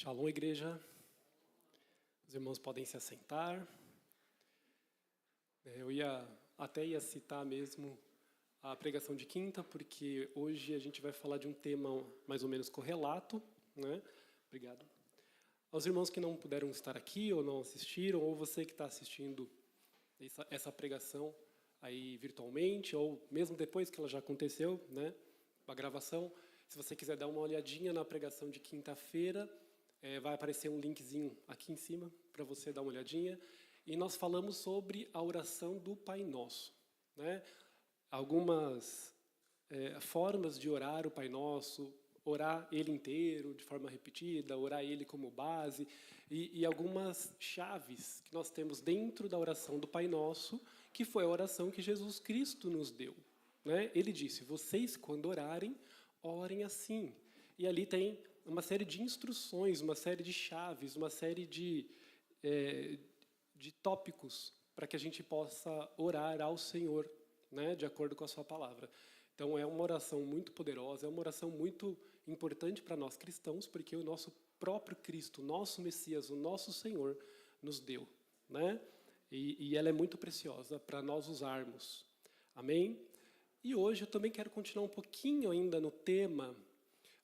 Shalom, igreja. Os irmãos podem se assentar. Eu até ia citar mesmo a pregação de quinta, porque hoje a gente vai falar de um tema mais ou menos correlato, né? Obrigado. Aos irmãos que não puderam estar aqui ou não assistiram, ou você que está assistindo essa pregação aí virtualmente, ou mesmo depois que ela já aconteceu, né? A gravação. Se você quiser dar uma olhadinha na pregação de quinta-feira, vai aparecer um linkzinho aqui em cima para você dar uma olhadinha. E nós falamos sobre a oração do Pai Nosso, né? Algumas formas de orar o Pai Nosso, orar ele inteiro, de forma repetida, orar ele como base, e algumas chaves que nós temos dentro da oração do Pai Nosso, que foi a oração que Jesus Cristo nos deu, né? Ele disse, vocês quando orarem, orem assim. E ali tem uma série de instruções, uma série de chaves, uma série de tópicos para que a gente possa orar ao Senhor, né, de acordo com a sua palavra. Então, é uma oração muito poderosa, é uma oração muito importante para nós cristãos, porque o nosso próprio Cristo, nosso Messias, o nosso Senhor, nos deu, né? E ela é muito preciosa para nós usarmos. Amém? E hoje eu também quero continuar um pouquinho ainda no tema,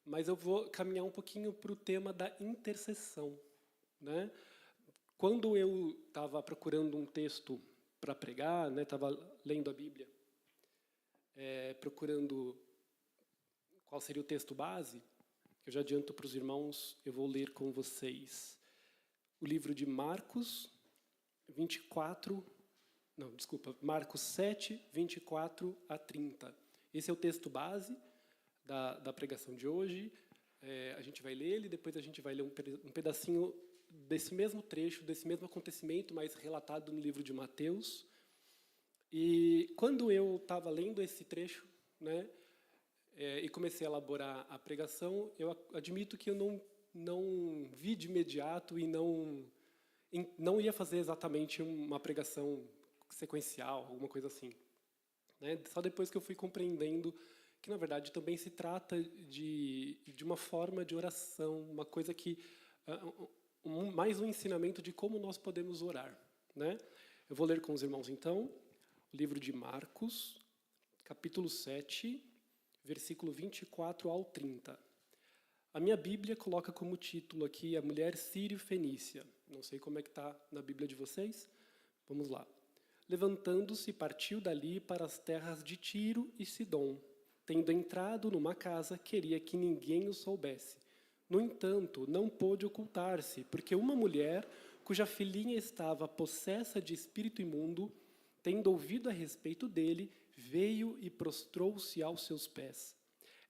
mas eu vou caminhar um pouquinho para o tema da intercessão, né? Quando eu estava procurando um texto para pregar, né, estava lendo a Bíblia, procurando qual seria o texto base, eu já adianto para os irmãos, eu vou ler com vocês o livro de Marcos 7, 24 a 30. Esse é o texto base da pregação de hoje. A gente vai ler ele, depois a gente vai ler um pedacinho desse mesmo trecho, desse mesmo acontecimento, mas relatado no livro de Mateus. E quando eu estava lendo esse trecho, né, e comecei a elaborar a pregação, eu admito que eu não vi de imediato e não ia fazer exatamente uma pregação sequencial, alguma coisa assim, né? Só depois que eu fui compreendendo que, na verdade, também se trata de uma forma de oração, uma coisa que... mais um ensinamento de como nós podemos orar, né? Eu vou ler com os irmãos, então, o livro de Marcos, capítulo 7, versículo 24 ao 30. A minha Bíblia coloca como título aqui a mulher sírio-fenícia. Não sei como é que está na Bíblia de vocês. Vamos lá. Levantando-se, partiu dali para as terras de Tiro e Sidom. Tendo entrado numa casa, queria que ninguém o soubesse. No entanto, não pôde ocultar-se, porque uma mulher, cuja filhinha estava possessa de espírito imundo, tendo ouvido a respeito dele, veio e prostrou-se aos seus pés.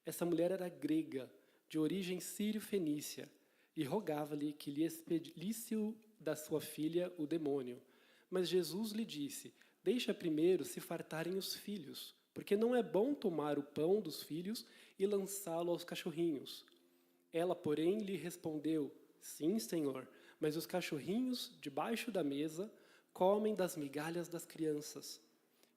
Essa mulher era grega, de origem sírio-fenícia, e rogava-lhe que lhe expelisse da sua filha o demônio. Mas Jesus lhe disse, deixa primeiro se fartarem os filhos, porque não é bom tomar o pão dos filhos e lançá-lo aos cachorrinhos. Ela, porém, lhe respondeu, sim, Senhor, mas os cachorrinhos, debaixo da mesa, comem das migalhas das crianças.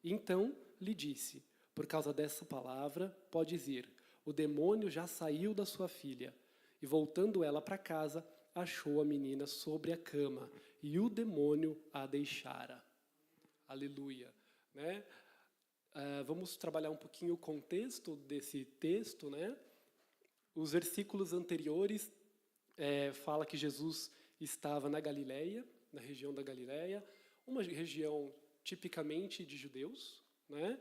E então lhe disse, por causa dessa palavra, podes ir, o demônio já saiu da sua filha. E voltando ela para casa, achou a menina sobre a cama, e o demônio a deixara. Aleluia, né? Vamos trabalhar um pouquinho o contexto desse texto, né? Os versículos anteriores fala que Jesus estava na Galileia, na região da Galileia, uma região tipicamente de judeus, né?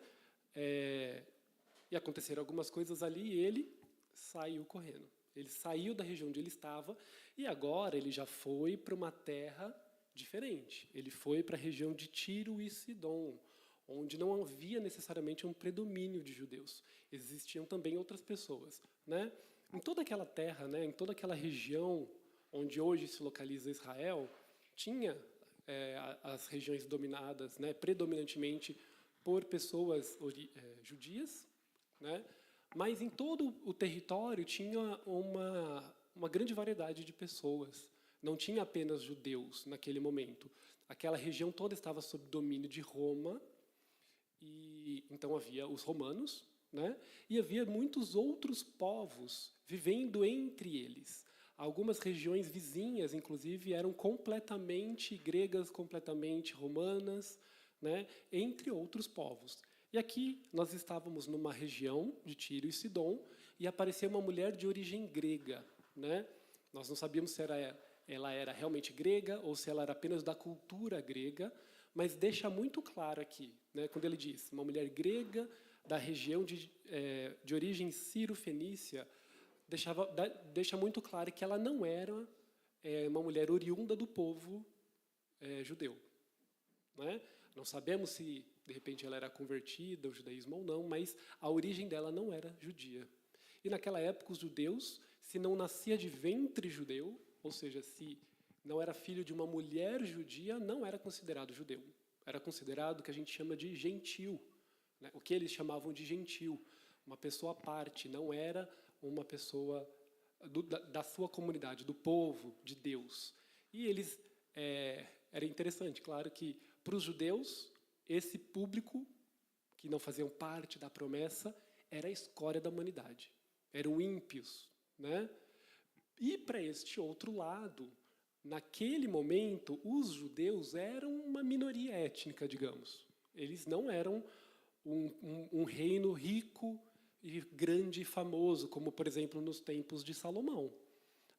E aconteceram algumas coisas ali e ele saiu correndo. Ele saiu da região onde ele estava e agora ele já foi para uma terra diferente. Ele foi para a região de Tiro e Sidom, onde não havia necessariamente um predomínio de judeus. Existiam também outras pessoas, né? Em toda aquela terra, né, em toda aquela região onde hoje se localiza Israel, tinha as regiões dominadas, né, predominantemente por pessoas judias, né, mas em todo o território tinha uma grande variedade de pessoas. Não tinha apenas judeus naquele momento. Aquela região toda estava sob domínio de Roma, e então havia os romanos, né? E havia muitos outros povos vivendo entre eles. Algumas regiões vizinhas, inclusive, eram completamente gregas, completamente romanas, né, entre outros povos. E aqui nós estávamos numa região de Tiro e Sidom, e apareceu uma mulher de origem grega, né? Nós não sabíamos se ela era realmente grega ou se ela era apenas da cultura grega, mas deixa muito claro aqui, né, quando ele diz uma mulher grega da região de origem sírio-fenícia, deixa muito claro que ela não era uma mulher oriunda do povo judeu, né? Não sabemos se, de repente, ela era convertida ao judaísmo ou não, mas a origem dela não era judia. E naquela época, os judeus, se não nascia de ventre judeu, ou seja, se não era filho de uma mulher judia, não era considerado judeu. Era considerado o que a gente chama de gentil, né? O que eles chamavam de gentil, uma pessoa à parte, não era uma pessoa da sua comunidade, do povo de Deus. E eles, era interessante, claro que para os judeus, esse público, que não faziam parte da promessa, era a escória da humanidade. Eram ímpios, né? E para este outro lado, naquele momento, os judeus eram uma minoria étnica, digamos. Eles não eram um reino rico e grande e famoso, como, por exemplo, nos tempos de Salomão.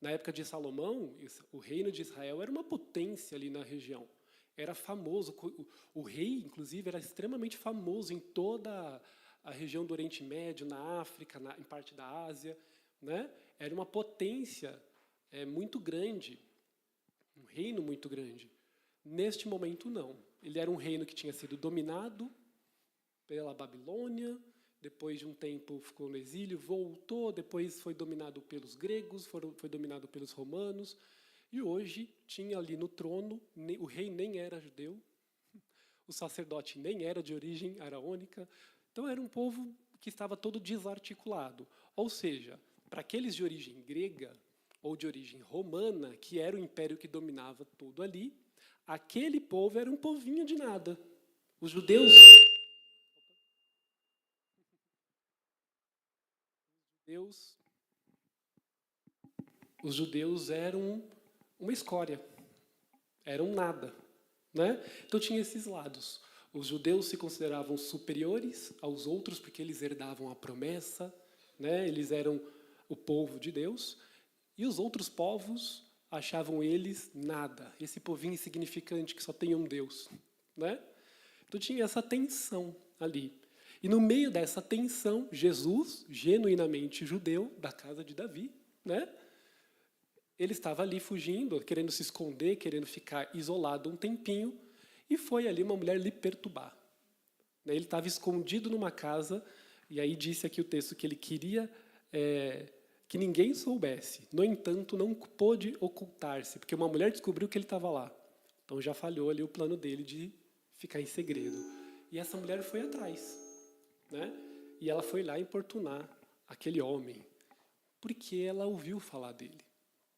Na época de Salomão, o reino de Israel era uma potência ali na região. Era famoso, o rei, inclusive, era extremamente famoso em toda a região do Oriente Médio, na África, em parte da Ásia, né? Era uma potência muito grande, um reino muito grande. Neste momento, não. Ele era um reino que tinha sido dominado pela Babilônia, depois de um tempo ficou no exílio, voltou, depois foi dominado pelos gregos, foi dominado pelos romanos, e hoje tinha ali no trono, o rei nem era judeu, o sacerdote nem era de origem araônica, então era um povo que estava todo desarticulado. Ou seja, para aqueles de origem grega ou de origem romana, que era o império que dominava tudo ali, aquele povo era um povinho de nada. Os judeus eram uma escória, eram nada, né? Então tinha esses lados. Os judeus se consideravam superiores aos outros porque eles herdavam a promessa, né? Eles eram o povo de Deus, e os outros povos achavam eles nada, esse povinho insignificante que só tem um Deus, né? Então tinha essa tensão ali. E no meio dessa tensão, Jesus, genuinamente judeu, da casa de Davi, né? Ele estava ali fugindo, querendo se esconder, querendo ficar isolado um tempinho, e foi ali uma mulher lhe perturbar. Ele estava escondido numa casa, e aí disse aqui o texto que ele queria que ninguém soubesse. No entanto, não pôde ocultar-se, porque uma mulher descobriu que ele estava lá. Então já falhou ali o plano dele de ficar em segredo. E essa mulher foi atrás, né? E ela foi lá importunar aquele homem, porque ela ouviu falar dele,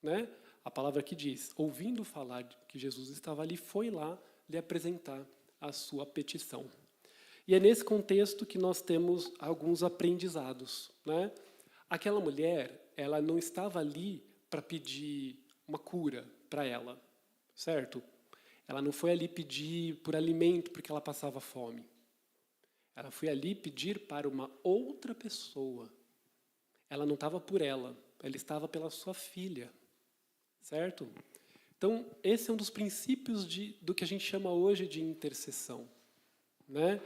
né? A palavra aqui diz, ouvindo falar que Jesus estava ali, foi lá lhe apresentar a sua petição. E é nesse contexto que nós temos alguns aprendizados, né? Aquela mulher, ela não estava ali para pedir uma cura para ela, certo? Ela não foi ali pedir por alimento porque ela passava fome. Ela foi ali pedir para uma outra pessoa. Ela não estava por ela estava pela sua filha, certo? Então, esse é um dos princípios do que a gente chama hoje de intercessão, né?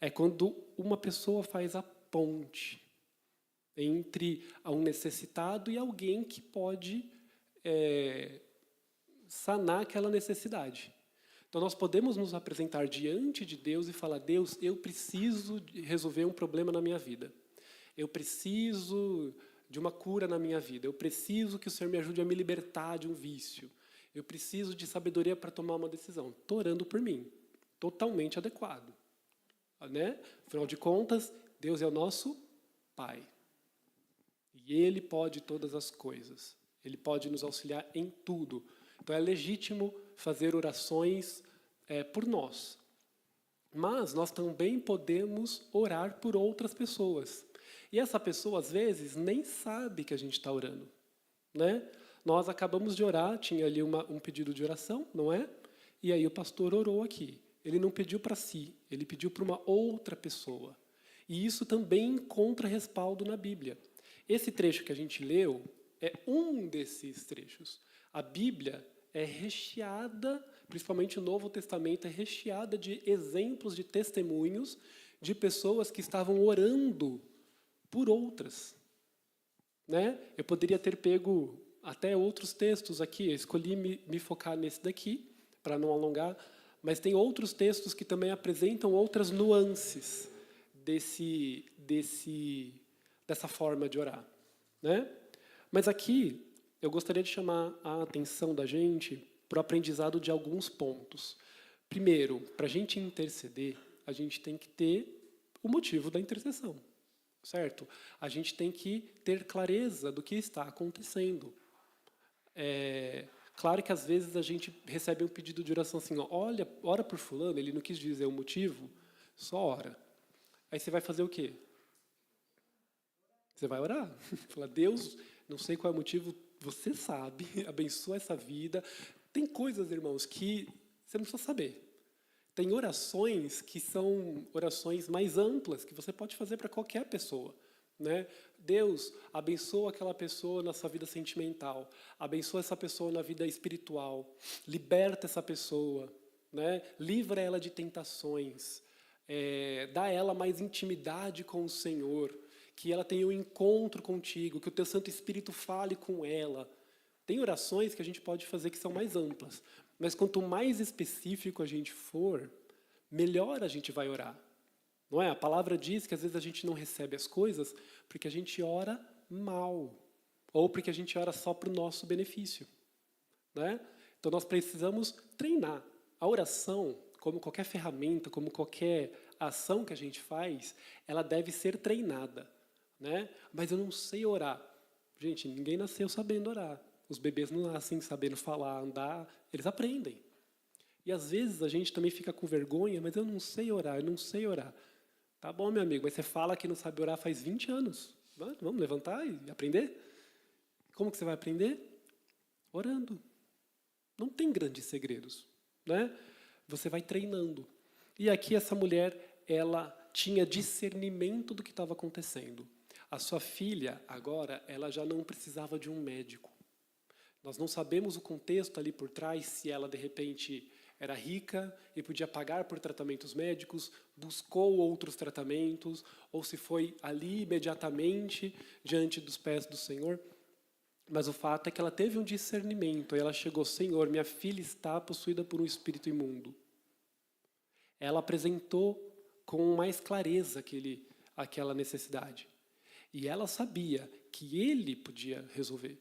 É quando uma pessoa faz a ponte entre um necessitado e alguém que pode sanar aquela necessidade. Então, nós podemos nos apresentar diante de Deus e falar, Deus, eu preciso resolver um problema na minha vida. Eu preciso de uma cura na minha vida. Eu preciso que o Senhor me ajude a me libertar de um vício. Eu preciso de sabedoria para tomar uma decisão. Estou orando por mim. Totalmente adequado, né? Afinal de contas, Deus é o nosso Pai. E Ele pode todas as coisas. Ele pode nos auxiliar em tudo. Então é legítimo fazer orações por nós. Mas nós também podemos orar por outras pessoas. E essa pessoa, às vezes, nem sabe que a gente está orando, né? Nós acabamos de orar, tinha ali um pedido de oração, não é? E aí o pastor orou aqui. Ele não pediu para si, ele pediu para uma outra pessoa. E isso também encontra respaldo na Bíblia. Esse trecho que a gente leu é um desses trechos. A Bíblia é recheada, principalmente o Novo Testamento, é recheada de exemplos, de testemunhos de pessoas que estavam orando por outras. Né? Eu poderia ter pego até outros textos aqui, eu escolhi me focar nesse daqui, para não alongar, mas tem outros textos que também apresentam outras nuances dessa forma de orar. Né? Mas aqui, eu gostaria de chamar a atenção da gente para o aprendizado de alguns pontos. Primeiro, para a gente interceder, a gente tem que ter o motivo da intercessão, certo? A gente tem que ter clareza do que está acontecendo. Claro que às vezes a gente recebe um pedido de oração assim, ó, olha, ora por fulano, ele não quis dizer o motivo, só ora. Aí você vai fazer o quê? Você vai orar. Falar, Deus, não sei qual é o motivo, você sabe, abençoa essa vida. Tem coisas, irmãos, que você não precisa saber. Tem orações que são orações mais amplas, que você pode fazer para qualquer pessoa. Né? Deus, abençoa aquela pessoa na sua vida sentimental, abençoa essa pessoa na vida espiritual, liberta essa pessoa, né? Livra ela de tentações, dá a ela mais intimidade com o Senhor, que ela tenha um encontro contigo, que o teu Santo Espírito fale com ela. Tem orações que a gente pode fazer que são mais amplas, mas quanto mais específico a gente for, melhor a gente vai orar. Não é? A palavra diz que às vezes a gente não recebe as coisas porque a gente ora mal, ou porque a gente ora só para o nosso benefício. Né? Então nós precisamos treinar. A oração, como qualquer ferramenta, como qualquer ação que a gente faz, ela deve ser treinada. Né? Mas eu não sei orar. Gente, ninguém nasceu sabendo orar. Os bebês não nascem sabendo falar, andar, eles aprendem. E às vezes a gente também fica com vergonha, mas eu não sei orar, eu não sei orar. Tá bom, meu amigo, mas você fala que não sabe orar faz 20 anos. Vamos levantar e aprender? Como que você vai aprender? Orando. Não tem grandes segredos. Né? Você vai treinando. E aqui essa mulher, ela tinha discernimento do que estava acontecendo. A sua filha, agora, ela já não precisava de um médico. Nós não sabemos o contexto ali por trás, se ela, de repente, era rica e podia pagar por tratamentos médicos, buscou outros tratamentos, ou se foi ali imediatamente diante dos pés do Senhor. Mas o fato é que ela teve um discernimento, e ela chegou, Senhor, minha filha está possuída por um espírito imundo. Ela apresentou com mais clareza aquela necessidade. E ela sabia que ele podia resolver.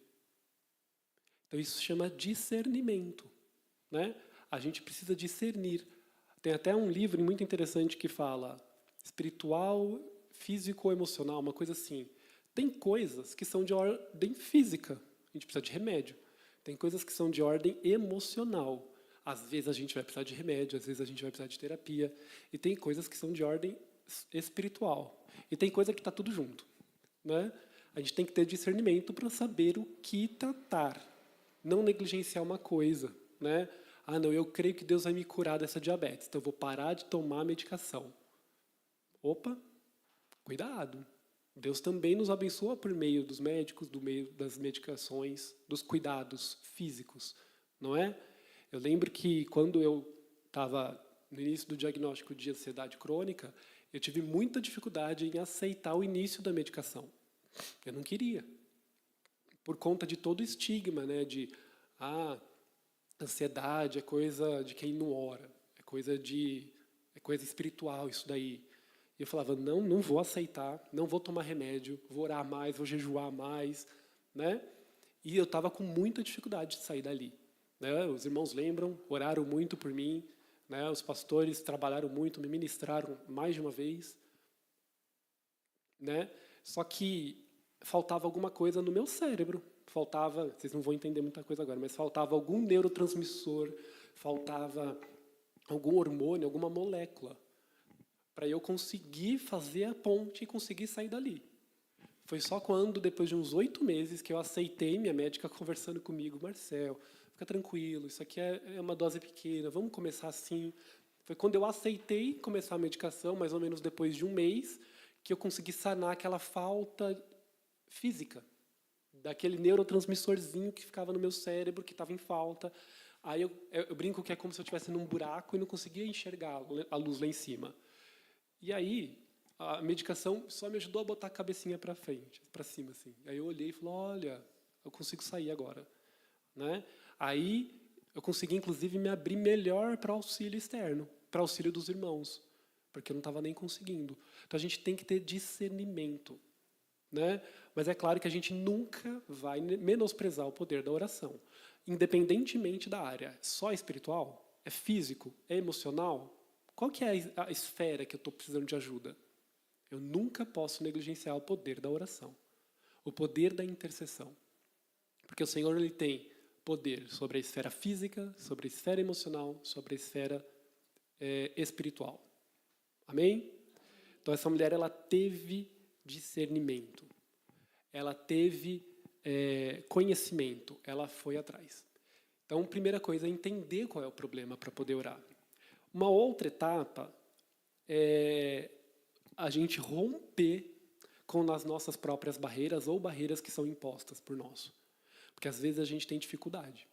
Então isso se chama discernimento. Né? A gente precisa discernir. Tem até um livro muito interessante que fala espiritual, físico, emocional, uma coisa assim. Tem coisas que são de ordem física, a gente precisa de remédio. Tem coisas que são de ordem emocional. Às vezes a gente vai precisar de remédio, às vezes a gente vai precisar de terapia. E tem coisas que são de ordem espiritual. E tem coisa que está tudo junto. Né? A gente tem que ter discernimento para saber o que tratar. Não negligenciar uma coisa. Né? Ah, não, eu creio que Deus vai me curar dessa diabetes, então eu vou parar de tomar a medicação. Opa, cuidado. Deus também nos abençoa por meio dos médicos, do meio das medicações, dos cuidados físicos, não é? Eu lembro que quando eu estava no início do diagnóstico de ansiedade crônica, eu tive muita dificuldade em aceitar o início da medicação. Eu não queria. Por conta de todo o estigma, né, de ansiedade é coisa de quem não ora, é coisa espiritual isso daí. E eu falava, não vou aceitar, não vou tomar remédio, vou orar mais, vou jejuar mais, né? E eu estava com muita dificuldade de sair dali. Né? Os irmãos lembram, oraram muito por mim, né? Os pastores trabalharam muito, me ministraram mais de uma vez, né? Só que faltava alguma coisa no meu cérebro. Faltava, vocês não vão entender muita coisa agora, mas faltava algum neurotransmissor, faltava algum hormônio, alguma molécula, para eu conseguir fazer a ponte e conseguir sair dali. Foi só quando, depois de uns 8 meses, que eu aceitei minha médica conversando comigo, Marcel, fica tranquilo, isso aqui é uma dose pequena, vamos começar assim. Foi quando eu aceitei começar a medicação, mais ou menos depois de um mês, que eu consegui sanar aquela falta física, daquele neurotransmissorzinho que ficava no meu cérebro, que estava em falta. Aí eu brinco que é como se eu estivesse num buraco e não conseguia enxergar a luz lá em cima. E aí, a medicação só me ajudou a botar a cabecinha para frente, para cima, assim. Aí eu olhei e falei, olha, eu consigo sair agora. Né? Aí eu consegui, inclusive, me abrir melhor para auxílio externo, para auxílio dos irmãos, porque eu não estava nem conseguindo. Então, a gente tem que ter discernimento. Né? Mas é claro que a gente nunca vai menosprezar o poder da oração. Independentemente da área, só espiritual, é físico, é emocional, qual que é a esfera que eu estou precisando de ajuda? Eu nunca posso negligenciar o poder da oração, o poder da intercessão. Porque o Senhor ele tem poder sobre a esfera física, sobre a esfera emocional, sobre a esfera espiritual. Amém? Então essa mulher ela teve discernimento, ela teve conhecimento, ela foi atrás. Então, a primeira coisa é entender qual é o problema para poder orar. Uma outra etapa é a gente romper com as nossas próprias barreiras ou barreiras que são impostas por nós. Porque às vezes a gente tem dificuldade.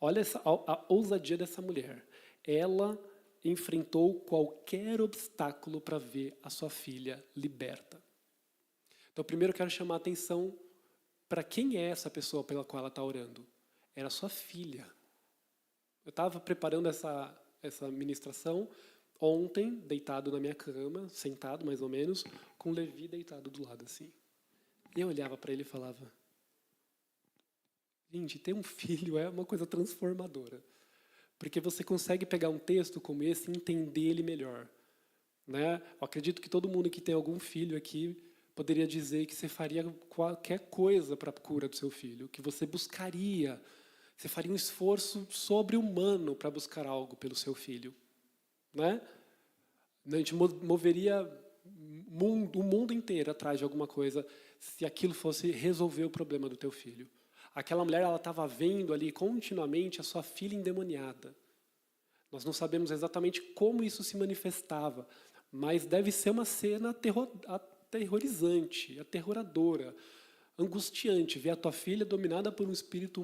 Olha a ousadia dessa mulher. Ela enfrentou qualquer obstáculo para ver a sua filha liberta. Então, primeiro eu quero chamar a atenção para quem é essa pessoa pela qual ela está orando. Era sua filha. Eu estava preparando essa ministração ontem, deitado na minha cama, sentado mais ou menos, com Levi deitado do lado assim. E eu olhava para ele e falava, gente, ter um filho é uma coisa transformadora. Porque você consegue pegar um texto como esse e entender ele melhor. Né? Eu acredito que todo mundo que tem algum filho aqui poderia dizer que você faria qualquer coisa para a cura do seu filho, que você buscaria, você faria um esforço sobre-humano para buscar algo pelo seu filho. Né? A gente moveria o mundo inteiro atrás de alguma coisa se aquilo fosse resolver o problema do teu filho. Aquela mulher ela estava vendo ali continuamente a sua filha endemoniada. Nós não sabemos exatamente como isso se manifestava, mas deve ser uma cena aterrorizante, aterroradora, angustiante, ver a tua filha dominada por um espírito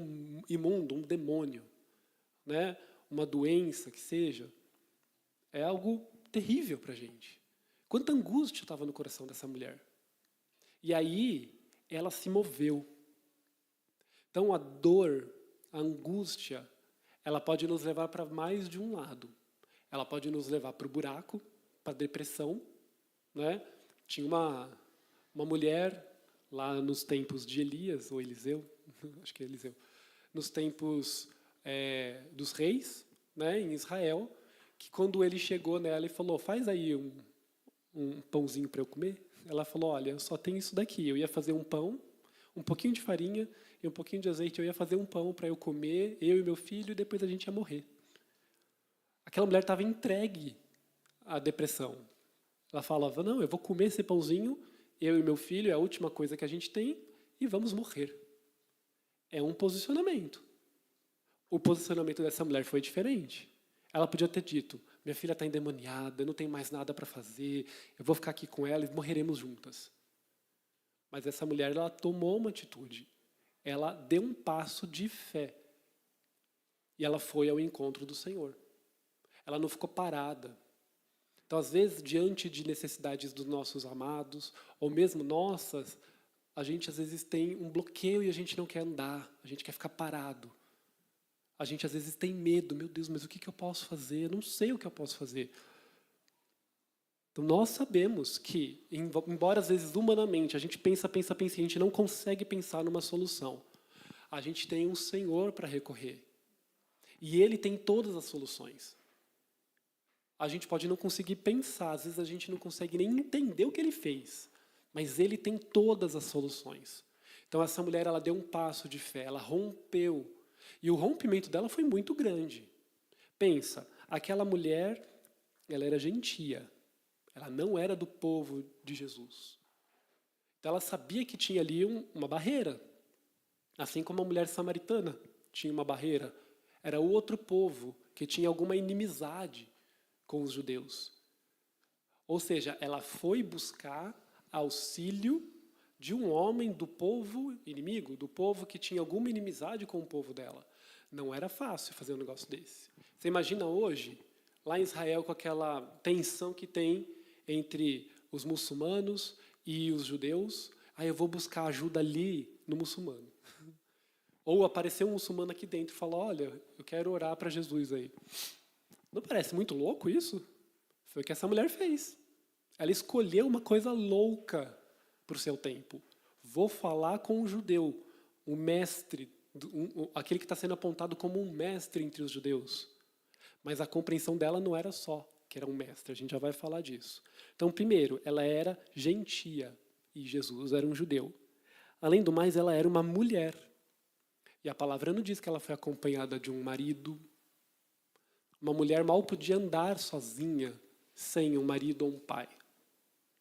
imundo, um demônio, né? Uma doença que seja. É algo terrível para a gente. Quanta angústia estava no coração dessa mulher. E aí, ela se moveu. Então, a dor, a angústia, ela pode nos levar para mais de um lado. Ela pode nos levar para o buraco, para a depressão. Né? Tinha uma mulher lá nos tempos de Elias, ou Eliseu, acho que é Eliseu, nos tempos dos reis, né, em Israel, que quando ele chegou nela e falou, faz aí um pãozinho para eu comer, ela falou, olha, eu só tenho isso daqui, eu ia fazer um pão, um pouquinho de farinha e um pouquinho de azeite, eu ia fazer um pão para eu comer, eu e meu filho, e depois a gente ia morrer. Aquela mulher estava entregue à depressão. Ela falava, não, eu vou comer esse pãozinho, eu e meu filho, é a última coisa que a gente tem, e vamos morrer. É um posicionamento. O posicionamento dessa mulher foi diferente. Ela podia ter dito, minha filha está endemoniada, eu não tenho mais nada para fazer, eu vou ficar aqui com ela e morreremos juntas. Mas essa mulher, ela tomou uma atitude. Ela deu um passo de fé. E ela foi ao encontro do Senhor. Ela não ficou parada. Então, às vezes, diante de necessidades dos nossos amados, ou mesmo nossas, a gente às vezes tem um bloqueio e a gente não quer andar, a gente quer ficar parado. A gente às vezes tem medo, meu Deus, mas o que eu posso fazer? Eu não sei o que eu posso fazer. Então, nós sabemos que, embora às vezes humanamente a gente pensa, e a gente não consegue pensar numa solução, a gente tem um Senhor para recorrer. E Ele tem todas as soluções. A gente pode não conseguir pensar, às vezes a gente não consegue nem entender o que Ele fez, mas Ele tem todas as soluções. Então, essa mulher ela deu um passo de fé, ela rompeu. E o rompimento dela foi muito grande. Pensa, aquela mulher, ela era gentia. Ela não era do povo de Jesus. Então, ela sabia que tinha ali uma barreira, assim como a mulher samaritana tinha uma barreira. Era outro povo que tinha alguma inimizade com os judeus. Ou seja, ela foi buscar auxílio de um homem do povo inimigo, do povo que tinha alguma inimizade com o povo dela. Não era fácil fazer um negócio desse. Você imagina hoje, lá em Israel, com aquela tensão que tem entre os muçulmanos e os judeus, aí eu vou buscar ajuda ali no muçulmano. Ou apareceu um muçulmano aqui dentro e falou, olha, eu quero orar para Jesus aí. Não parece muito louco isso? Foi o que essa mulher fez. Ela escolheu uma coisa louca para o seu tempo. Vou falar com um judeu, um mestre, aquele que está sendo apontado como um mestre entre os judeus. Mas a compreensão dela não era só que era um mestre, a gente já vai falar disso. Então, primeiro, ela era gentia e Jesus era um judeu. Além do mais, ela era uma mulher. E a palavra não diz que ela foi acompanhada de um marido. Uma mulher mal podia andar sozinha, sem um marido ou um pai.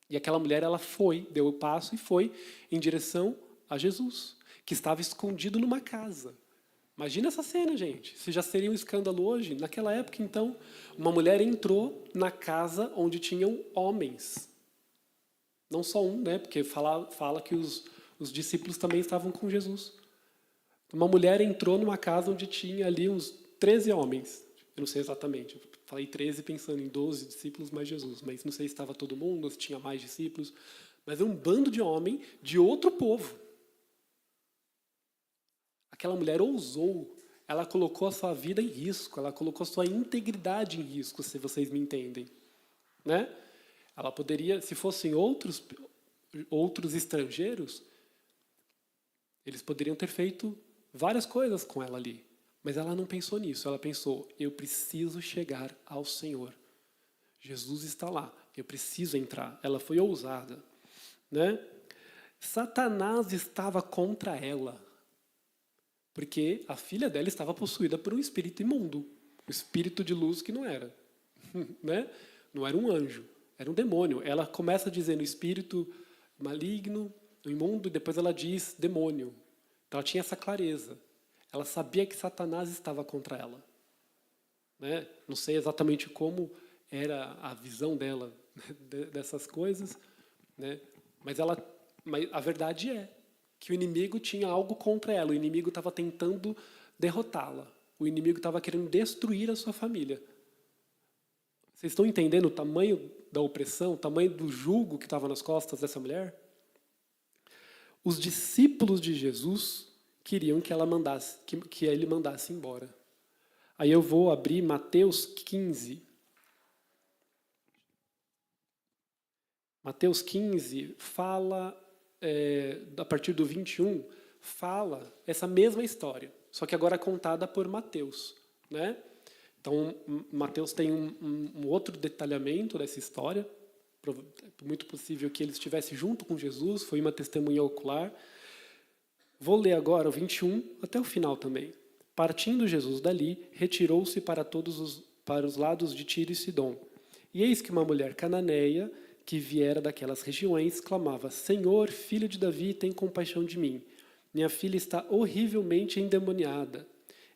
E aquela mulher, ela foi, deu o passo e foi em direção a Jesus, que estava escondido numa casa. Imagina essa cena, gente. Isso já seria um escândalo hoje. Naquela época, então, uma mulher entrou na casa onde tinham homens. Não só um, né? Porque fala que os discípulos também estavam com Jesus. Uma mulher entrou numa casa onde tinha ali uns 13 homens. Eu não sei exatamente. Eu falei 13 pensando em 12 discípulos mais Jesus. Mas não sei se estava todo mundo, se tinha mais discípulos. Mas é um bando de homem de outro povo. Aquela mulher ousou. Ela colocou a sua vida em risco. Ela colocou a sua integridade em risco, se vocês me entendem. Né? Ela poderia, se fossem outros estrangeiros, eles poderiam ter feito várias coisas com ela ali. Mas ela não pensou nisso. Ela pensou, eu preciso chegar ao Senhor. Jesus está lá. Eu preciso entrar. Ela foi ousada. Né? Satanás estava contra ela. Porque a filha dela estava possuída por um espírito imundo. Um espírito de luz que não era. Né? Não era um anjo. Era um demônio. Ela começa dizendo espírito maligno, imundo, e depois ela diz demônio. Então, ela tinha essa clareza. Ela sabia que Satanás estava contra ela. Né? Não sei exatamente como era a visão dela dessas coisas, né? Mas a verdade é que o inimigo tinha algo contra ela. O inimigo estava tentando derrotá-la. O inimigo estava querendo destruir a sua família. Vocês estão entendendo o tamanho da opressão, o tamanho do jugo que estava nas costas dessa mulher? Os discípulos de Jesus queriam que ele mandasse embora. Aí eu vou abrir Mateus 15. Mateus 15 fala, a partir do 21, fala essa mesma história, só que agora contada por Mateus. Né? Então, Mateus tem um outro detalhamento dessa história. É muito possível que ele estivesse junto com Jesus, foi uma testemunha ocular. Vou ler agora o 21 até o final também. Partindo Jesus dali, retirou-se para os lados de Tiro e Sidom. E eis que uma mulher cananeia, que viera daquelas regiões, clamava, Senhor, filho de Davi, tem compaixão de mim. Minha filha está horrivelmente endemoniada.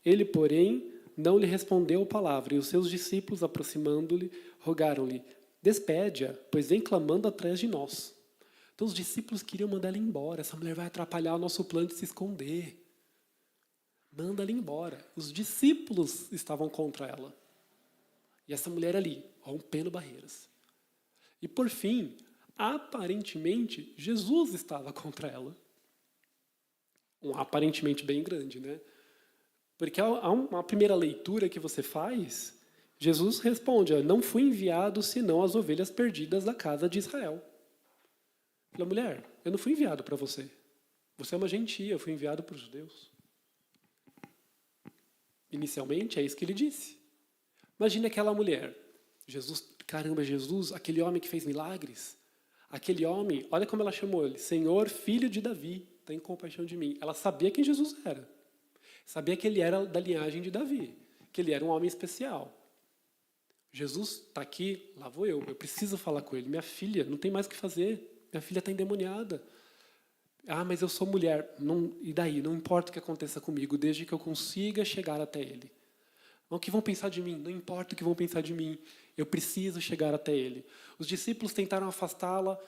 Ele, porém, não lhe respondeu palavra, e os seus discípulos, aproximando-lhe, rogaram-lhe, despede-a, pois vem clamando atrás de nós. Então os discípulos queriam mandar ela embora. Essa mulher vai atrapalhar o nosso plano de se esconder. Manda ela embora. Os discípulos estavam contra ela. E essa mulher ali, rompendo barreiras. E por fim, aparentemente, Jesus estava contra ela. Um aparentemente bem grande, né? Porque há uma primeira leitura que você faz, Jesus responde, não fui enviado senão as ovelhas perdidas da casa de Israel. Falei, mulher, eu não fui enviado para você. Você é uma gentia, eu fui enviado para os judeus. Inicialmente, é isso que ele disse. Imagine aquela mulher. Jesus, caramba, Jesus, aquele homem que fez milagres. Aquele homem, olha como ela chamou ele. Senhor, filho de Davi, tem compaixão de mim. Ela sabia quem Jesus era. Sabia que ele era da linhagem de Davi. Que ele era um homem especial. Jesus está aqui, lá vou eu preciso falar com ele. Minha filha, não tem mais o que fazer. Minha filha está endemoniada. Mas eu sou mulher. Não, e daí? Não importa o que aconteça comigo, desde que eu consiga chegar até ele. O que vão pensar de mim? Não importa o que vão pensar de mim. Eu preciso chegar até ele. Os discípulos tentaram afastá-la.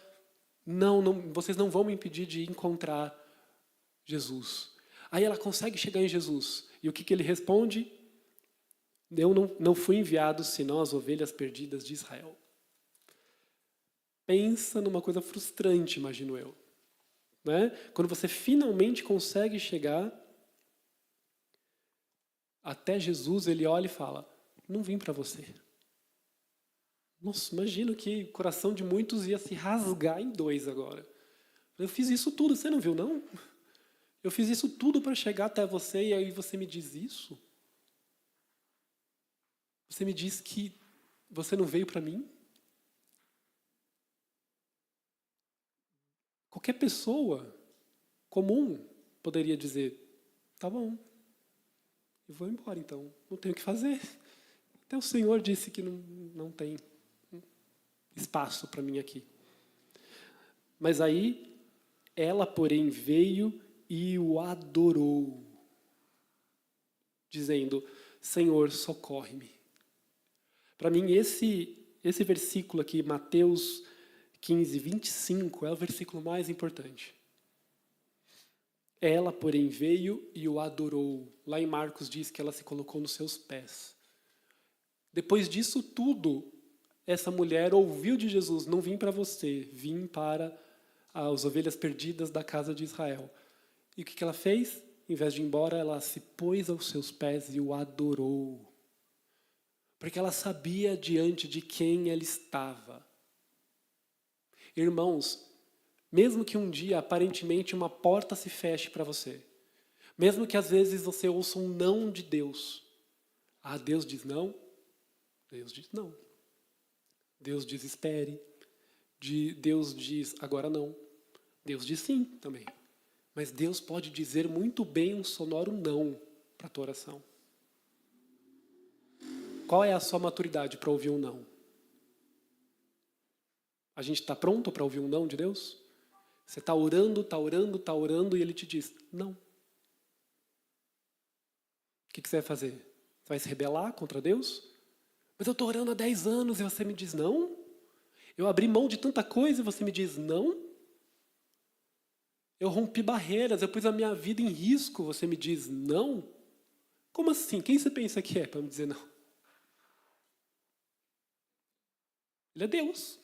Não, vocês não vão me impedir de encontrar Jesus. Aí ela consegue chegar em Jesus. E o que ele responde? Eu não fui enviado senão as ovelhas perdidas de Israel. Pensa numa coisa frustrante, imagino eu. Né? Quando você finalmente consegue chegar até Jesus, ele olha e fala, não vim para você. Nossa, imagino que o coração de muitos ia se rasgar em dois agora. Eu fiz isso tudo, você não viu, não? Eu fiz isso tudo para chegar até você e aí você me diz isso? Você me diz que você não veio para mim? Qualquer pessoa comum poderia dizer, tá bom, eu vou embora então, não tenho o que fazer. Até o Senhor disse que não tem espaço para mim aqui. Mas aí, ela, porém, veio e o adorou, dizendo, Senhor, socorre-me. Para mim, esse versículo aqui, Mateus 15, 25, é o versículo mais importante. Ela, porém, veio e o adorou. Lá em Marcos diz que ela se colocou nos seus pés. Depois disso tudo, essa mulher ouviu de Jesus, não vim para você, vim para as ovelhas perdidas da casa de Israel. E o que ela fez? Em vez de ir embora, ela se pôs aos seus pés e o adorou. Porque ela sabia diante de quem ela estava. Irmãos, mesmo que um dia, aparentemente, uma porta se feche para você, mesmo que às vezes você ouça um não de Deus, Deus diz não, Deus diz não. Deus diz espere, Deus diz agora não, Deus diz sim também. Mas Deus pode dizer muito bem um sonoro não para a tua oração. Qual é a sua maturidade para ouvir um não? A gente está pronto para ouvir um não de Deus? Você está orando e Ele te diz, não. O que você vai fazer? Você vai se rebelar contra Deus? Mas eu estou orando há 10 anos e você me diz não? Eu abri mão de tanta coisa e você me diz não? Eu rompi barreiras, eu pus a minha vida em risco, você me diz não? Como assim? Quem você pensa que é para me dizer não? Ele é Deus.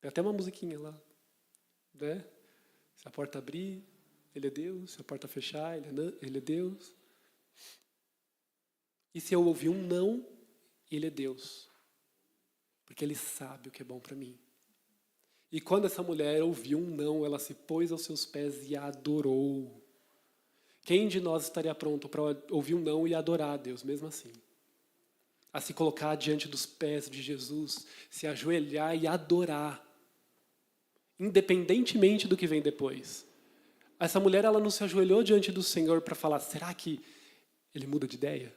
Tem até uma musiquinha lá. Né? Se a porta abrir, Ele é Deus. Se a porta fechar, Ele é Deus. E se eu ouvir um não, Ele é Deus. Porque Ele sabe o que é bom para mim. E quando essa mulher ouviu um não, ela se pôs aos seus pés e a adorou. Quem de nós estaria pronto para ouvir um não e adorar a Deus, mesmo assim? A se colocar diante dos pés de Jesus, se ajoelhar e adorar, independentemente do que vem depois. Essa mulher, ela não se ajoelhou diante do Senhor para falar, será que Ele muda de ideia?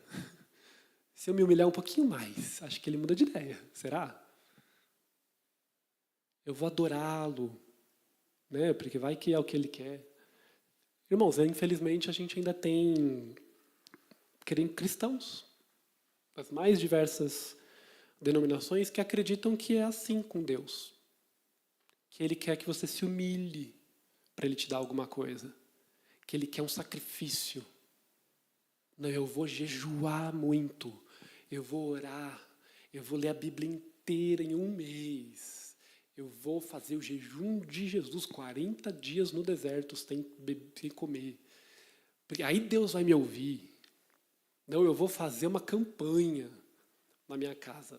Se eu me humilhar um pouquinho mais, acho que Ele muda de ideia. Será? Eu vou adorá-lo, né? Porque vai que é o que Ele quer. Irmãos, infelizmente a gente ainda tem cristãos das mais diversas denominações que acreditam que é assim com Deus. Que Ele quer que você se humilhe para Ele te dar alguma coisa. Que Ele quer um sacrifício. Não, eu vou jejuar muito. Eu vou orar. Eu vou ler a Bíblia inteira em um mês. Eu vou fazer o jejum de Jesus, 40 dias no deserto sem comer. Porque aí Deus vai me ouvir. Não, eu vou fazer uma campanha na minha casa.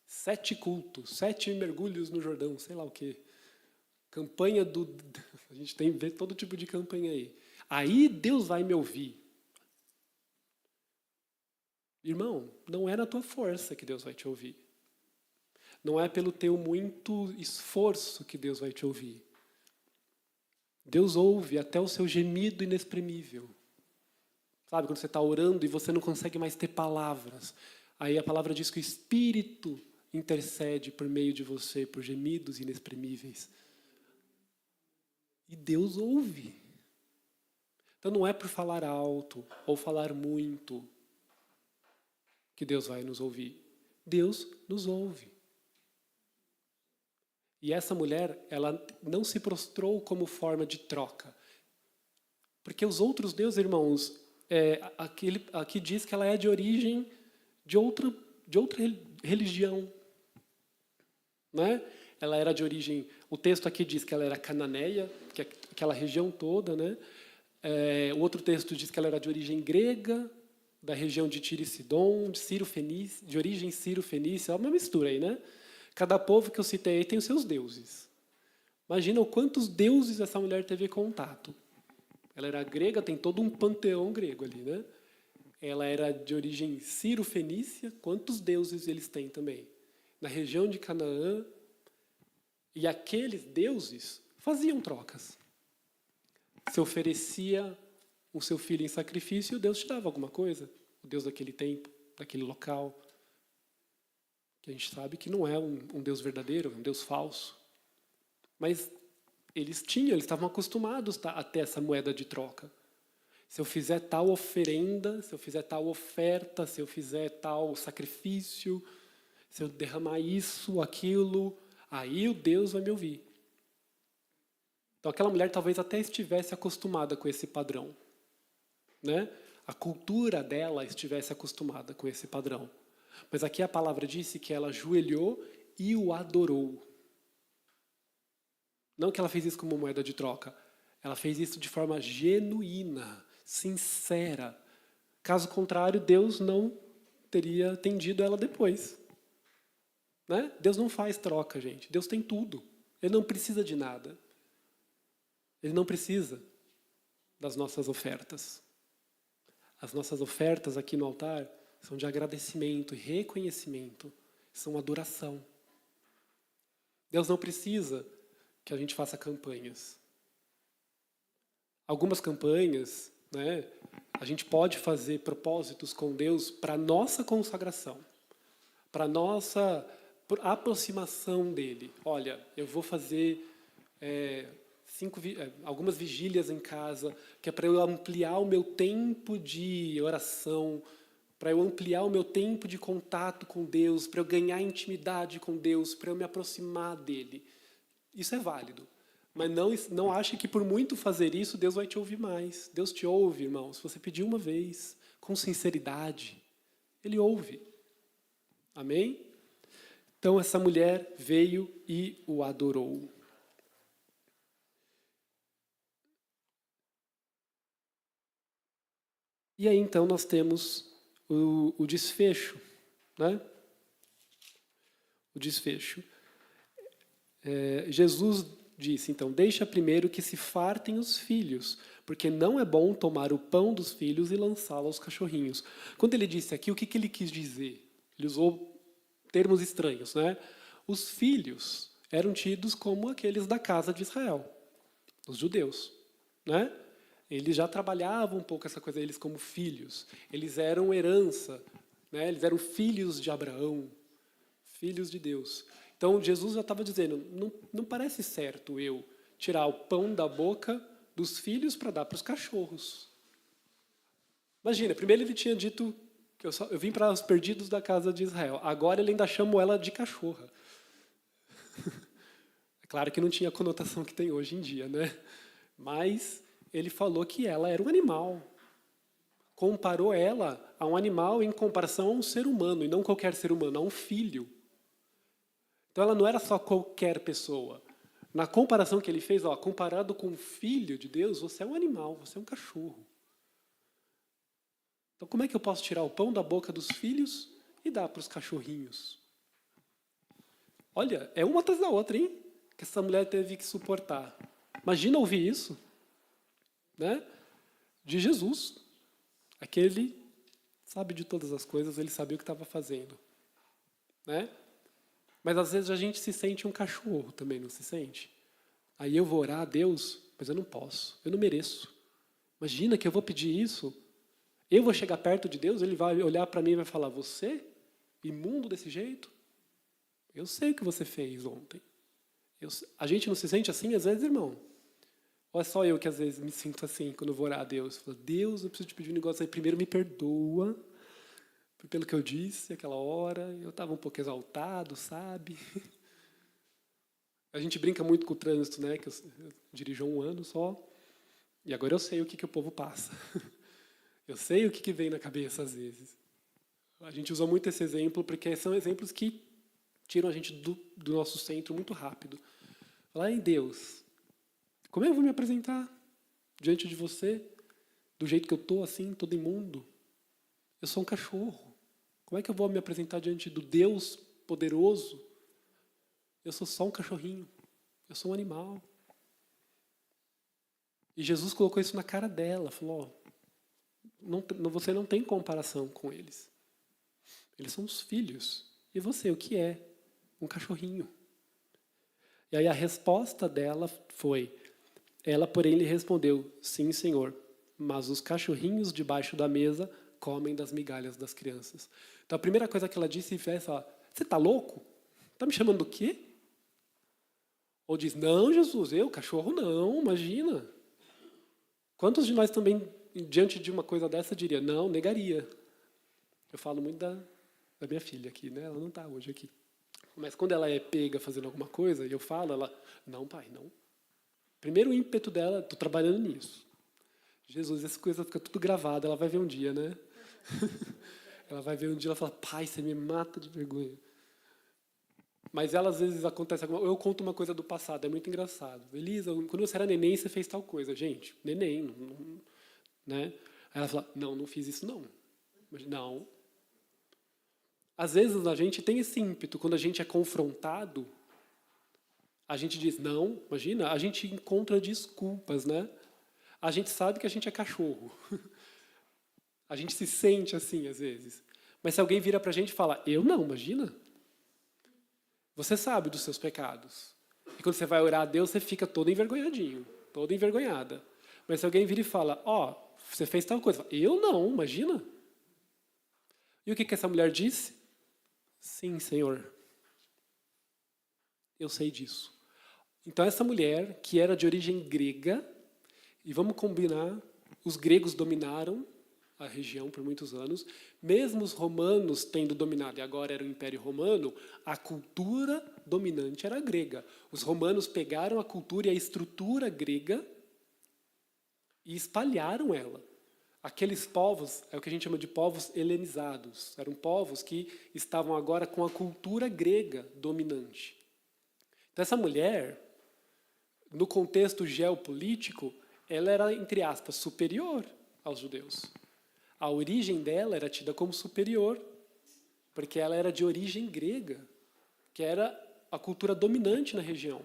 7 cultos, 7 mergulhos no Jordão, sei lá o quê. Campanha a gente tem que ver todo tipo de campanha aí. Aí Deus vai me ouvir. Irmão, não é na tua força que Deus vai te ouvir. Não é pelo teu muito esforço que Deus vai te ouvir. Deus ouve até o seu gemido inexprimível. Sabe, quando você está orando e você não consegue mais ter palavras. Aí a palavra diz que o Espírito intercede por meio de você, por gemidos inexprimíveis. E Deus ouve. Então não é por falar alto ou falar muito que Deus vai nos ouvir. Deus nos ouve. E essa mulher, ela não se prostrou como forma de troca. Porque os outros deuses, irmãos, aqui diz que ela é de origem de outra religião. Né? Ela era de origem... O texto aqui diz que ela era cananeia, que é aquela região toda. Né? O outro texto diz que ela era de origem grega, da região de Tiro e Sidom, de origem sírio-fenícia. É uma mistura aí, né? Cada povo que eu citei aí tem os seus deuses. Imagina quantos deuses essa mulher teve contato. Ela era grega, tem todo um panteão grego ali, né? Ela era de origem sírio-fenícia, quantos deuses eles têm também? Na região de Canaã. E aqueles deuses faziam trocas. Se oferecia o seu filho em sacrifício, Deus te dava alguma coisa. O Deus daquele tempo, daquele local. Que a gente sabe que não é um Deus verdadeiro, é um Deus falso. Mas eles estavam acostumados a ter essa moeda de troca. Se eu fizer tal oferenda, se eu fizer tal oferta, se eu fizer tal sacrifício, se eu derramar isso, aquilo, aí o Deus vai me ouvir. Então aquela mulher talvez até estivesse acostumada com esse padrão. Né? A cultura dela estivesse acostumada com esse padrão. Mas aqui a palavra disse que ela ajoelhou e o adorou. Não que ela fez isso como moeda de troca. Ela fez isso de forma genuína, sincera. Caso contrário, Deus não teria atendido ela depois. Né? Deus não faz troca, gente. Deus tem tudo. Ele não precisa de nada. Ele não precisa das nossas ofertas. As nossas ofertas aqui no altar são de agradecimento e reconhecimento. São adoração. Deus não precisa que a gente faça campanhas. Algumas campanhas, né, a gente pode fazer propósitos com Deus para a nossa consagração, para a nossa aproximação dEle. Olha, eu vou fazer algumas vigílias em casa, que é para eu ampliar o meu tempo de oração, para eu ampliar o meu tempo de contato com Deus, para eu ganhar intimidade com Deus, para eu me aproximar dEle. Isso é válido. Mas não ache que por muito fazer isso, Deus vai te ouvir mais. Deus te ouve, irmão. Se você pedir uma vez, com sinceridade, Ele ouve. Amém? Então essa mulher veio e o adorou. E aí então nós temos o desfecho. Né? O desfecho. Jesus disse, então, deixa primeiro que se fartem os filhos, porque não é bom tomar o pão dos filhos e lançá-lo aos cachorrinhos. Quando ele disse aqui, o que ele quis dizer? Ele usou termos estranhos. Né? Os filhos eram tidos como aqueles da casa de Israel, os judeus. Né? Eles já trabalhavam um pouco essa coisa deles como filhos. Eles eram herança. Né? Eles eram filhos de Abraão, filhos de Deus. Então, Jesus já estava dizendo, não parece certo eu tirar o pão da boca dos filhos para dar para os cachorros. Imagina, primeiro ele tinha dito que eu vim para os perdidos da casa de Israel. Agora ele ainda chamou ela de cachorra. É claro que não tinha a conotação que tem hoje em dia, né? Mas ele falou que ela era um animal. Comparou ela a um animal em comparação a um ser humano, e não qualquer ser humano, a um filho. Então ela não era só qualquer pessoa. Na comparação que ele fez, comparado com o filho de Deus, você é um animal, você é um cachorro. Então como é que eu posso tirar o pão da boca dos filhos e dar para os cachorrinhos? Olha, é uma atrás da outra, hein? Que essa mulher teve que suportar. Imagina ouvir isso, né? De Jesus. Aquele sabe de todas as coisas, ele sabia o que estava fazendo. Né? Mas às vezes a gente se sente um cachorro também, não se sente? Aí eu vou orar a Deus, mas eu não posso, eu não mereço. Imagina que eu vou pedir isso, eu vou chegar perto de Deus, Ele vai olhar para mim e vai falar, você, imundo desse jeito? Eu sei o que você fez ontem. A gente não se sente assim às vezes, irmão? Ou é só eu que às vezes me sinto assim quando eu vou orar a Deus? Eu falo, Deus, eu preciso te pedir um negócio aí. Primeiro me perdoa pelo que eu disse aquela hora. Eu estava um pouco exaltado, sabe? A gente brinca muito com o trânsito, né? Que eu dirijo há 1 ano só. E agora eu sei o que o povo passa. Eu sei o que vem na cabeça às vezes. A gente usa muito esse exemplo porque são exemplos que tiram a gente do nosso centro muito rápido. Falar em Deus, como eu vou me apresentar diante de você, do jeito que eu estou, assim, todo imundo? Eu sou um cachorro. Como é que eu vou me apresentar diante do Deus poderoso? Eu sou só um cachorrinho. Eu sou um animal. E Jesus colocou isso na cara dela. Falou, você não tem comparação com eles. Eles são os filhos. E você, o que é? Um cachorrinho. E aí a resposta dela foi, ela, porém, lhe respondeu, sim, Senhor, mas os cachorrinhos debaixo da mesa comem das migalhas das crianças. Então a primeira coisa que ela disse foi essa, você está louco? Está me chamando do quê? Ou diz, não, Jesus, cachorro não, imagina. Quantos de nós também, diante de uma coisa dessa, diria, não, negaria. Eu falo muito da minha filha aqui, né? Ela não está hoje aqui. Mas quando ela é pega fazendo alguma coisa, e eu falo, ela, não, pai, não. Primeiro ímpeto dela, estou trabalhando nisso. Jesus, essa coisa fica tudo gravada, ela vai ver um dia, né? Ela vai ver um dia, ela fala, pai, você me mata de vergonha. Mas ela, às vezes, acontece alguma... Eu conto uma coisa do passado, é muito engraçado. Elisa, quando você era neném, você fez tal coisa. Gente, neném, né? Aí ela fala, não fiz isso, não. Mas, não. Às vezes, a gente tem esse ímpeto, quando a gente é confrontado, a gente diz, não, imagina, a gente encontra desculpas, né? A gente sabe que a gente é cachorro. A gente se sente assim, às vezes. Mas se alguém vira para a gente e fala, eu não, imagina. Você sabe dos seus pecados. E quando você vai orar a Deus, você fica todo envergonhadinho, toda envergonhada. Mas se alguém vira e fala, você fez tal coisa. Eu não, imagina. E o que essa mulher disse? Sim, Senhor. Eu sei disso. Então essa mulher, que era de origem grega, e vamos combinar, os gregos dominaram a região por muitos anos, mesmo os romanos tendo dominado, e agora era o Império Romano, a cultura dominante era grega. Os romanos pegaram a cultura e a estrutura grega e espalharam ela. Aqueles povos, é o que a gente chama de povos helenizados, eram povos que estavam agora com a cultura grega dominante. Então essa mulher, no contexto geopolítico, ela era, entre aspas, superior aos judeus. A origem dela era tida como superior, porque ela era de origem grega, que era a cultura dominante na região.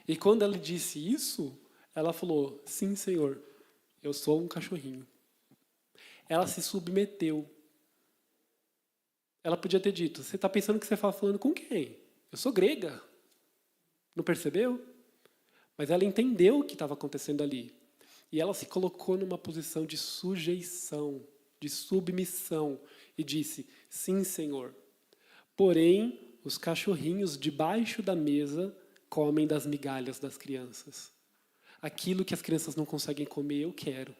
E quando ela disse isso, ela falou, sim, Senhor, eu sou um cachorrinho. Ela se submeteu. Ela podia ter dito, você está pensando que você está falando com quem? Eu sou grega. Não percebeu? Mas ela entendeu o que estava acontecendo ali. E ela se colocou numa posição de sujeição, de submissão, e disse, sim, Senhor. Porém, os cachorrinhos debaixo da mesa comem das migalhas das crianças. Aquilo que as crianças não conseguem comer, eu quero.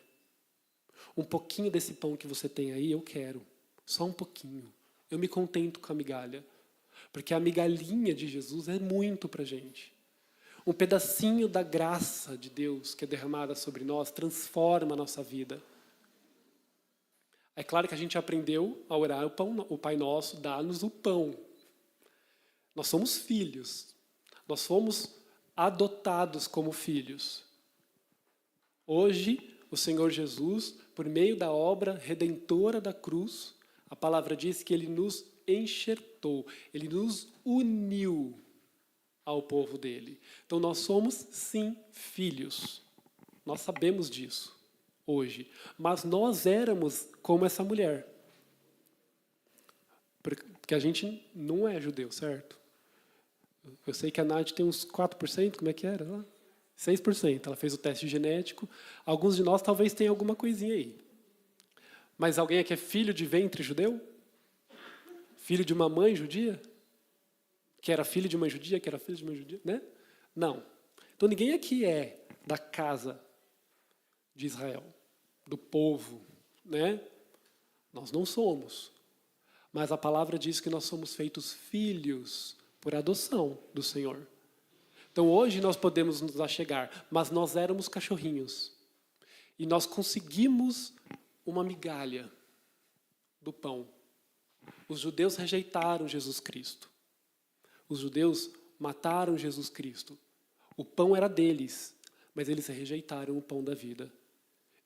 Um pouquinho desse pão que você tem aí, eu quero. Só um pouquinho. Eu me contento com a migalha. Porque a migalhinha de Jesus é muito para a gente. Um pedacinho da graça de Deus que é derramada sobre nós transforma a nossa vida. É claro que a gente aprendeu a orar o Pai Nosso, dá-nos o pão. Nós somos filhos. Nós fomos adotados como filhos. Hoje, o Senhor Jesus, por meio da obra redentora da cruz, a palavra diz que Ele nos enxertou, Ele nos uniu ao povo dele. Então nós somos, sim, filhos. Nós sabemos disso hoje. Mas nós éramos como essa mulher. Porque a gente não é judeu, certo? Eu sei que a Nath tem uns 4%, como é que era? 6%. Ela fez o teste genético. Alguns de nós talvez tenham alguma coisinha aí. Mas alguém aqui é filho de ventre judeu? Filho de uma mãe judia? Que era filho de uma judia, que era filho de uma judia, né? Não. Então ninguém aqui é. da casa de Israel, do povo, né? Nós não somos. Mas a palavra diz que nós somos feitos filhos por adoção do Senhor. Então hoje nós podemos nos achegar, mas nós éramos cachorrinhos. E nós conseguimos uma migalha do pão. Os judeus rejeitaram Jesus Cristo. Os judeus mataram Jesus Cristo. O pão era deles, mas eles rejeitaram o pão da vida.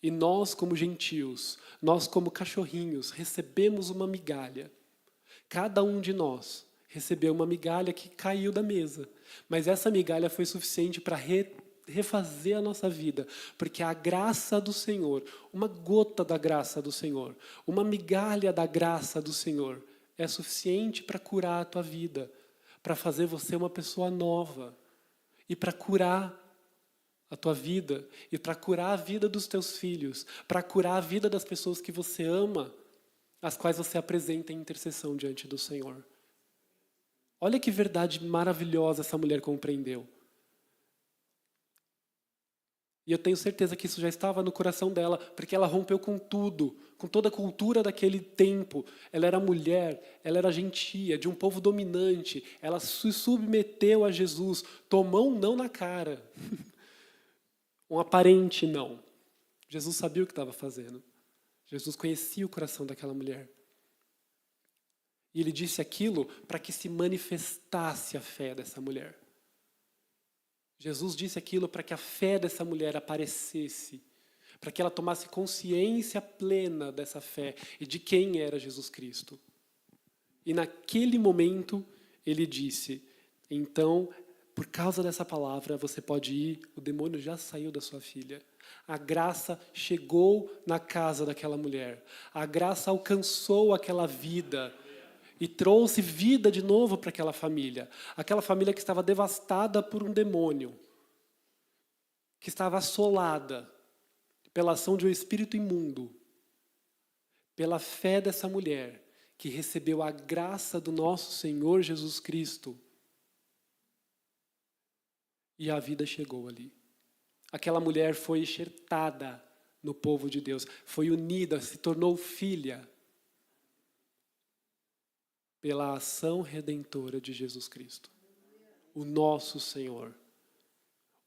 E nós, como gentios, nós, como cachorrinhos, recebemos uma migalha. Cada um de nós recebeu uma migalha que caiu da mesa. Mas essa migalha foi suficiente para refazer a nossa vida. Porque a graça do Senhor, uma gota da graça do Senhor, uma migalha da graça do Senhor, é suficiente para curar a tua vida, para fazer você uma pessoa nova e para curar a tua vida e para curar a vida dos teus filhos, para curar a vida das pessoas que você ama, as quais você apresenta em intercessão diante do Senhor. Olha que verdade maravilhosa essa mulher compreendeu. E eu tenho certeza que isso já estava no coração dela, porque ela rompeu com tudo, com toda a cultura daquele tempo. Ela era mulher, ela era gentia, de um povo dominante. Ela se submeteu a Jesus, tomou um não na cara. Um aparente não. Jesus sabia o que estava fazendo. Jesus conhecia o coração daquela mulher. E ele disse aquilo para que se manifestasse a fé dessa mulher. Jesus disse aquilo para que a fé dessa mulher aparecesse, para que ela tomasse consciência plena dessa fé e de quem era Jesus Cristo. E naquele momento ele disse, então, por causa dessa palavra, você pode ir, o demônio já saiu da sua filha. A graça chegou na casa daquela mulher. A graça alcançou aquela vida e trouxe vida de novo para aquela família. Aquela família que estava devastada por um demônio, que estava assolada pela ação de um espírito imundo, pela fé dessa mulher, que recebeu a graça do nosso Senhor Jesus Cristo. E a vida chegou ali. Aquela mulher foi enxertada no povo de Deus, foi unida, se tornou filha, pela ação redentora de Jesus Cristo, o nosso Senhor.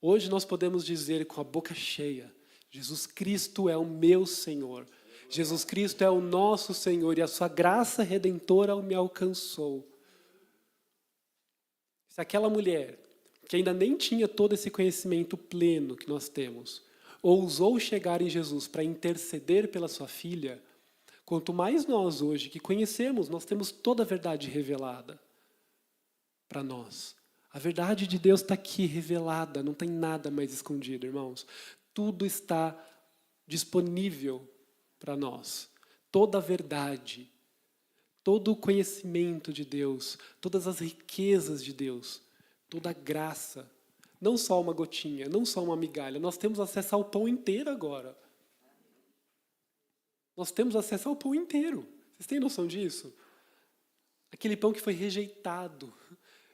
Hoje nós podemos dizer com a boca cheia, Jesus Cristo é o meu Senhor. Jesus Cristo é o nosso Senhor e a sua graça redentora me alcançou. Se aquela mulher, que ainda nem tinha todo esse conhecimento pleno que nós temos, ousou chegar em Jesus para interceder pela sua filha, quanto mais nós hoje que conhecemos, nós temos toda a verdade revelada para nós. A verdade de Deus está aqui revelada, não tem nada mais escondido, irmãos. Tudo está disponível para nós. Toda a verdade, todo o conhecimento de Deus, todas as riquezas de Deus, toda a graça. Não só uma gotinha, não só uma migalha. Nós temos acesso ao pão inteiro agora. Nós temos acesso ao pão inteiro. Vocês têm noção disso? Aquele pão que foi rejeitado.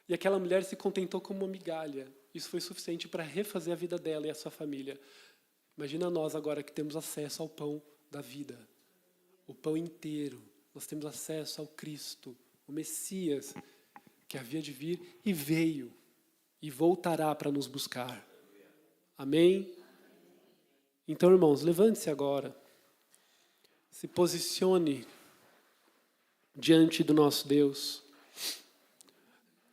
E aquela mulher se contentou com uma migalha. Isso foi suficiente para refazer a vida dela e a sua família. Imagina nós agora que temos acesso ao pão da vida. O pão inteiro. Nós temos acesso ao Cristo, o Messias, que havia de vir e veio. E voltará para nos buscar. Amém? Então, irmãos, levante-se agora. Se posicione diante do nosso Deus.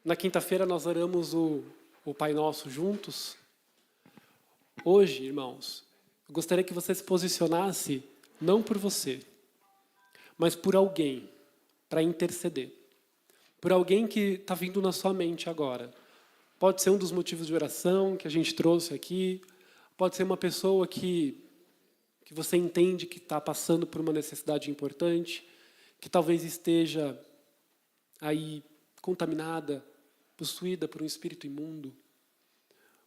Na quinta-feira nós oramos o Pai Nosso juntos. Hoje, irmãos, eu gostaria que você se posicionasse não por você, mas por alguém, para interceder. Por alguém que está vindo na sua mente agora. Pode ser um dos motivos de oração que a gente trouxe aqui. Pode ser uma pessoa que você entende que está passando por uma necessidade importante, que talvez esteja aí contaminada, possuída por um espírito imundo.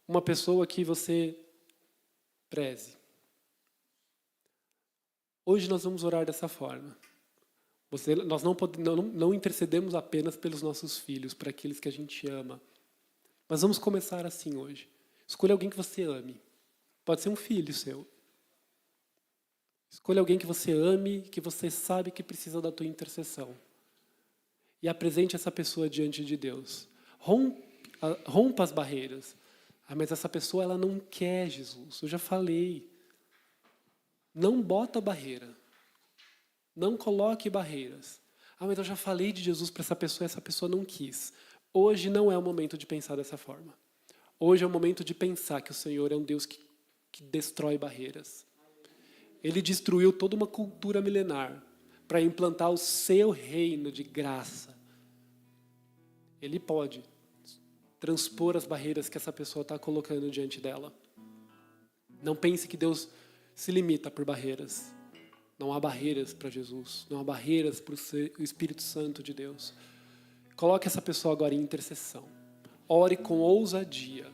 Uma pessoa que você preze. Hoje nós vamos orar dessa forma. Nós não intercedemos apenas pelos nossos filhos, para aqueles que a gente ama. Mas vamos começar assim hoje. Escolha alguém que você ame. Pode ser um filho seu. Escolha alguém que você ame, que você sabe que precisa da tua intercessão. E apresente essa pessoa diante de Deus. Rompa as barreiras. Mas essa pessoa ela não quer Jesus. Eu já falei. Não bota barreira. Não coloque barreiras. Mas eu já falei de Jesus para essa pessoa não quis. Hoje não é o momento de pensar dessa forma. Hoje é o momento de pensar que o Senhor é um Deus que destrói barreiras. Ele destruiu toda uma cultura milenar para implantar o seu reino de graça. Ele pode transpor as barreiras que essa pessoa está colocando diante dela. Não pense que Deus se limita por barreiras. Não há barreiras para Jesus. Não há barreiras para o Espírito Santo de Deus. Coloque essa pessoa agora em intercessão. Ore com ousadia.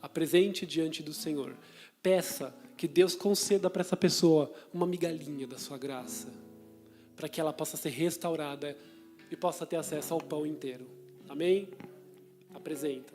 Apresente diante do Senhor. Peça que Deus conceda para essa pessoa uma migalhinha da sua graça, para que ela possa ser restaurada e possa ter acesso ao pão inteiro. Amém? Apresenta.